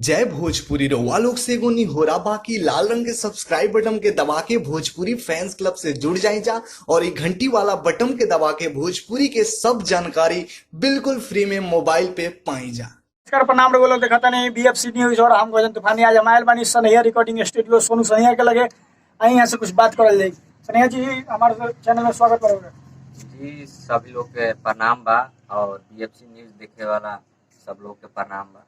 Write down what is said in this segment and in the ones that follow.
जय भोजपुरी रउआ लोग से एगो निहोरा बाकी लाल रंग के सब्सक्राइब बटन के दबा के भोजपुरी फैंस क्लब से जुड़ जाए जा और ये घंटी वाला बटन के दबा के भोजपुरी के सब जानकारी बिल्कुल फ्री में मोबाइल पे पाई जा। नमस्कार, प्रणाम रघुवर देखा नहीं बीएफसी न्यूज और हम गोजन तूफानी आज हमारे बानी सनैया रिकॉर्डिंग स्टूडियो सोनू सनैया के लगे आई यहाँ से कुछ बात करल जाए। सनैया जी हमारे चैनल में स्वागत करोगे जी। सभी लोग के प्रणाम बा और बीएफसी न्यूज देखे वाला सब लोग के प्रणाम बा।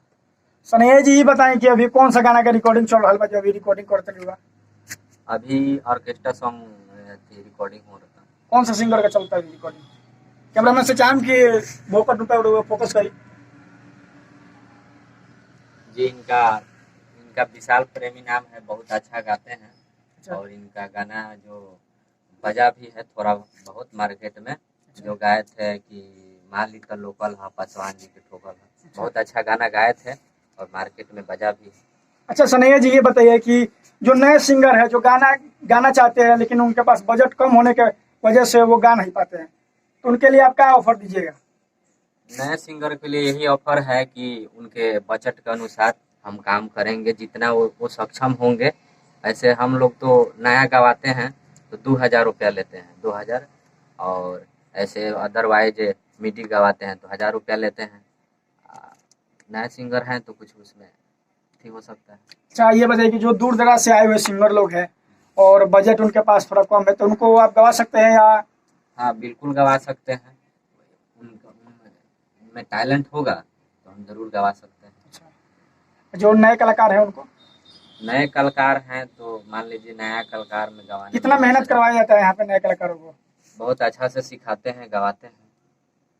सनैया जी बताएं कि अभी कौन सा गाना का रिकॉर्डिंग चल रहा है जो अभी रिकॉर्डिंग करते हुआ? अभी ऑर्केस्ट्रा सॉन्ग की रिकॉर्डिंग हो रहा था। कौन सा सिंगर का चलता है रिकॉर्डिंग? कैमरा मैन से चाहम कि फोकस रुपये फोकस करी जी। इनका विशाल प्रेमी नाम है, बहुत अच्छा गाते हैं। अच्छा। और इनका गाना जो बजा भी है थोड़ा बहुत मार्केट में। जो गाए थे कि मान ली तो लोकल है पासवान जी के ठोकल है, बहुत अच्छा गाना गाए थे और मार्केट में बजा भी है। अच्छा सनैया जी ये बताइए कि जो नए सिंगर है जो गाना चाहते हैं लेकिन उनके पास बजट कम होने के वजह से वो गा नहीं पाते हैं, तो उनके लिए आप क्या ऑफर दीजिएगा? नए सिंगर के लिए यही ऑफर है कि उनके बजट के अनुसार हम काम करेंगे, जितना वो सक्षम होंगे। ऐसे हम लोग तो नया गवाते हैं तो 2000 रुपया लेते हैं, 2000। और ऐसे अदरवाइज मिडी गवाते हैं तो 1000 रुपया लेते हैं। नए सिंगर हैं तो कुछ उसमें ठीक हो सकता है। अच्छा ये बताइए कि जो दूर दराज से आए हुए सिंगर लोग हैं और बजट उनके पास थोड़ा कम है तो उनको आप गवा सकते हैं या? हाँ बिल्कुल गवा सकते हैं। उनमें टैलेंट होगा तो हम जरूर गवा सकते हैं। अच्छा, जो नए कलाकार हैं उनको? नए कलाकार हैं तो मान लीजिए नया कलाकार में गवाने कितना मेहनत करवाया जाता है यहाँ पे नए कलाकारों को? बहुत अच्छा से सिखाते हैं, गवाते हैं।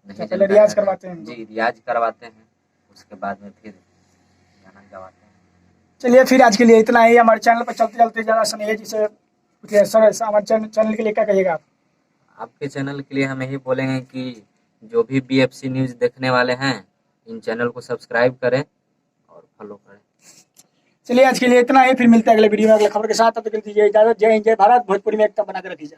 नहीं पहले रियाज करवाते हैं? जी, रियाज करवाते हैं, उसके बाद में फिर गाना गवाते हैं। चलिए फिर आज के लिए इतना ही। हमारे चैनल पर चलते चलते जरा सनैया जी से पूछिए, सर हमारे चैनल के लिए क्या कहिएगा आप? आपके चैनल के लिए हम यही बोलेंगे कि जो भी बीएफसी न्यूज़ देखने वाले हैं इन चैनल को सब्सक्राइब करें और फॉलो करें। चलिए आज के लिए इतना ही, फिर मिलते हैं अगले वीडियो में अगले खबर के साथ। तब तक के लिए दीजिए इजाजत। जय हिंद, जय भारत। भोजपुरी में एकता बना के रखिए।